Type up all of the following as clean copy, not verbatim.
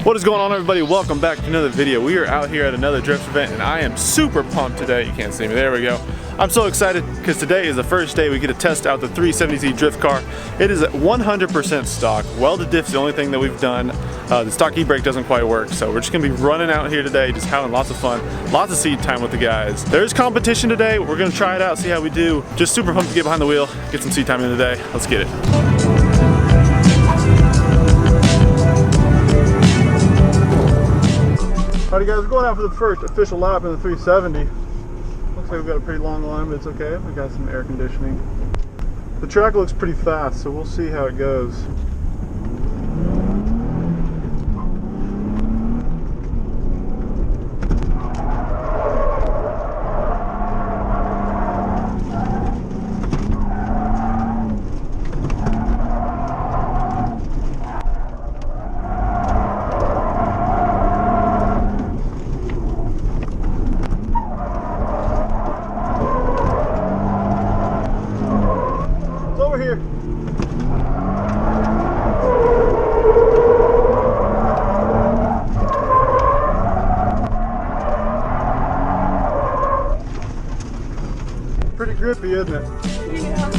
What is going on, everybody? Welcome back to another video. We are out here at another drift event and I am super pumped today. You can't see me, there we go. I'm so excited because today is the first day we get to test out the 370Z drift car. It is at 100% stock. Welded diff's the only thing that we've done. The stock e-brake doesn't quite work, so we're just gonna be running out here today, just having lots of fun, lots of seat time with the guys. There's competition today. We're gonna try it out, see how we do. Just super pumped to get behind the wheel, get some seat time in today. Let's get it. Alrighty guys, we're going out for the first official lap in the 370. Looks like we've got a pretty long line, but it's okay. We got some air conditioning. The track looks pretty fast, so we'll see how it goes. Here. Pretty grippy, isn't it? Yeah.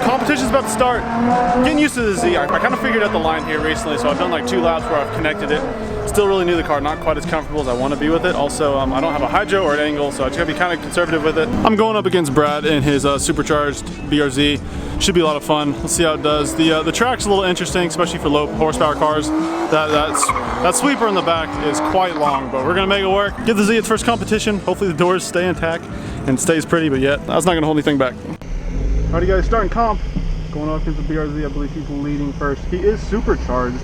Competition's about to start. Getting used to the Z. I kind of figured out the line here recently, so I've done like 2 laps where I've connected it. Still really new to the car, not quite as comfortable as I want to be with it. Also, I don't have a hydro or an angle, so I just gotta be kind of conservative with it. I'm going up against Brad in his supercharged BRZ. Should be a lot of fun. Let's see how it does. The track's a little interesting, especially for low horsepower cars. That sweeper in the back is quite long, but we're gonna make it work. Give the Z its first competition. Hopefully the doors stay intact and stays pretty, but yet that's not gonna hold anything back. Alrighty guys, starting comp. Going off against the BRZ, I believe he's leading first. He is supercharged.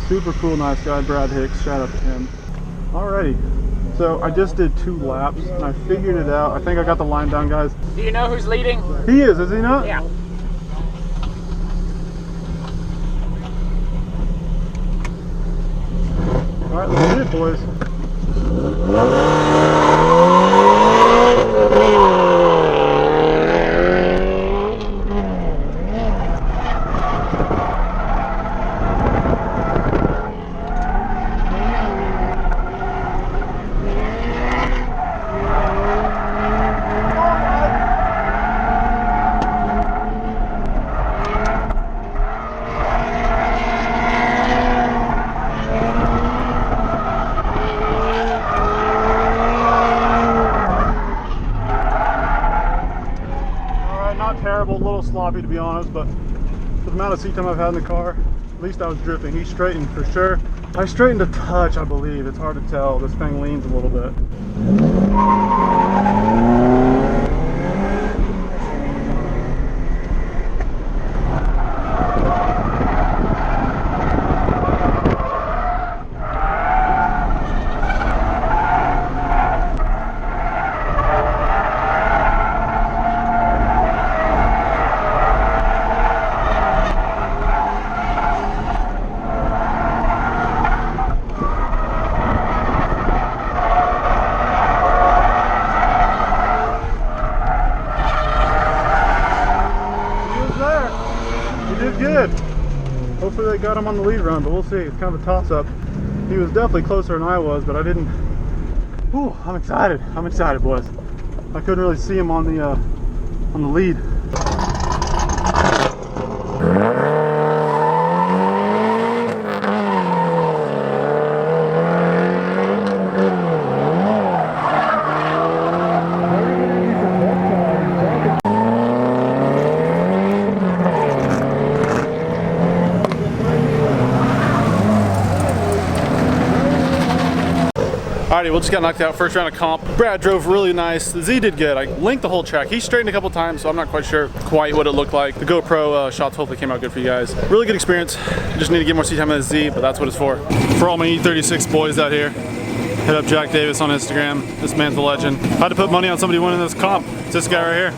Super cool, nice guy, Brad Hicks, shout out to him. Alrighty, so I just did 2 laps and I figured it out. I think I got the line down, guys. Do you know who's leading? He is he not? Yeah. Alright, let's get it, boys. Terrible, a little sloppy to be honest, but for the amount of seat time I've had in the car, at least I was drifting. He straightened for sure. I straightened a touch, I believe. It's hard to tell. This thing leans a little bit. Good. Hopefully they got him on the lead run, but we'll see. It's kind of a toss-up. He was definitely closer than I was, but I didn't. Whew, I'm excited. I'm excited, boys. I couldn't really see him on the lead. Alrighty, we just got knocked out first round of comp. Brad drove really nice. The Z did good. I linked the whole track. He straightened a couple times, so I'm not quite sure quite what it looked like. The GoPro shots hopefully came out good for you guys. Really good experience. Just need to get more seat time on the Z, but that's what it's for. For all my E36 boys out here, Hit up Jack Davis on Instagram. This man's a legend. Had to put money on somebody winning this comp. It's this guy right here.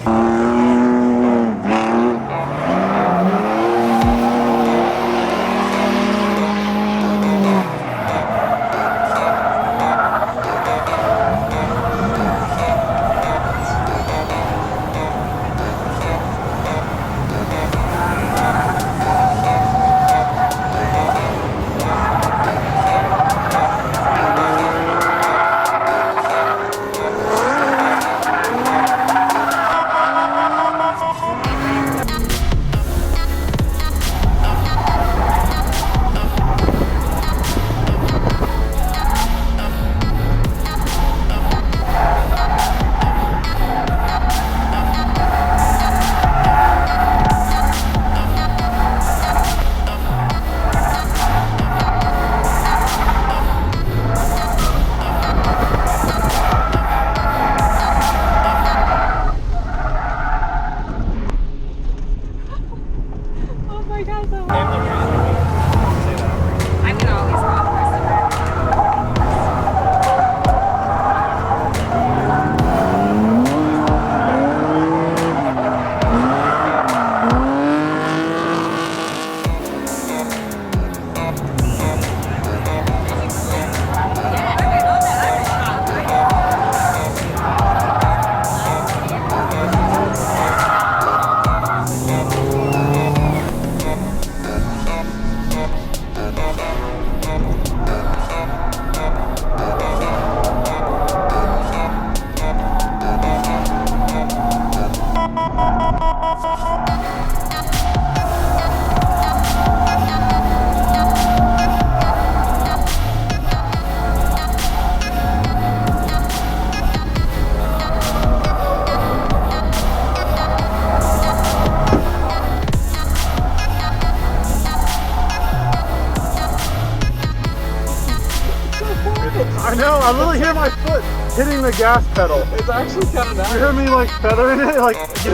I know, I literally hear my foot hitting the gas pedal. It's actually kind of nice. You hear me like feathering it? Like, It's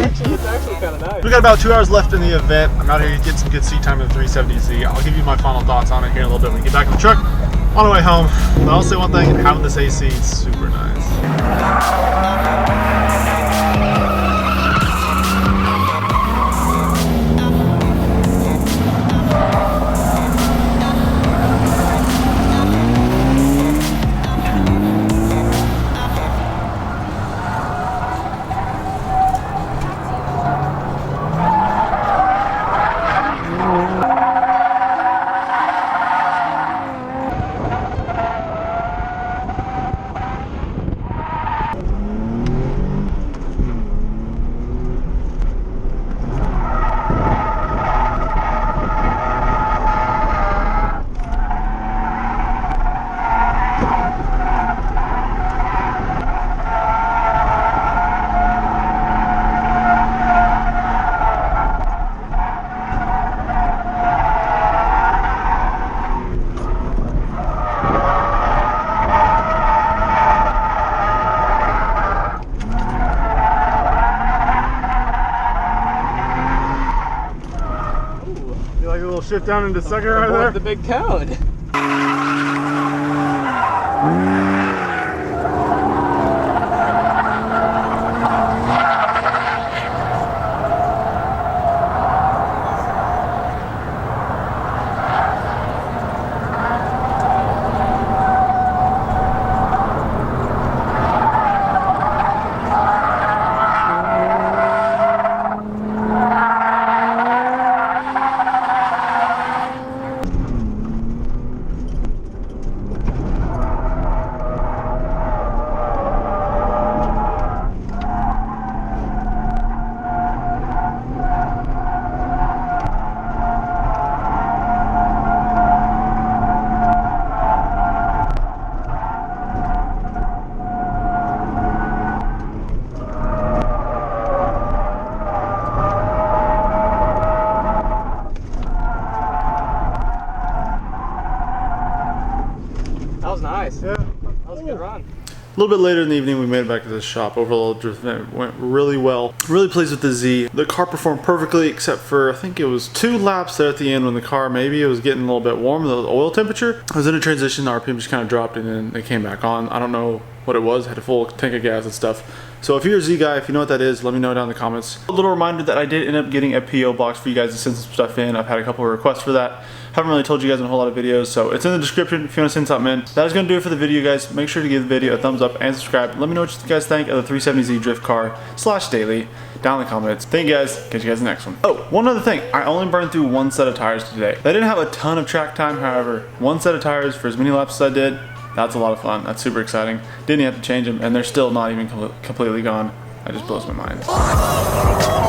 actually kind of nice. we got about 2 hours left in the event. I'm out here to get some good seat time in the 370Z. I'll give you my final thoughts on it here in a little bit when we get back in the truck on the way home. But I'll say one thing, having this AC is super nice. Like a little shift down into second right there. The big cone. That was nice. Yeah. That was a good run. A little bit later in the evening, we made it back to the shop. Overall, it went really well. Really pleased with the Z. The car performed perfectly, except for I think it was 2 laps there at the end when the car maybe it was getting a little bit warm, the oil temperature. I was in a transition, the RPM just kind of dropped and then it came back on. I don't know what it was, had a full tank of gas and stuff. So if you're a Z guy, if you know what that is, let me know down in the comments. A little reminder that I did end up getting a PO box for you guys to send some stuff in. I've had a couple of requests for that. Haven't really told you guys in a whole lot of videos, so it's in the description if you want to send something in. That is going to do it for the video, guys. Make sure to give the video a thumbs up and subscribe. Let me know what you guys think of the 370Z drift car / daily down in the comments. Thank you guys. Catch you guys in the next one. Oh, one other thing. I only burned through 1 set of tires today. I didn't have a ton of track time, however, 1 set of tires for as many laps as I did. That's a lot of fun. That's super exciting. Didn't have to change them, and they're still not even completely gone. That just blows my mind.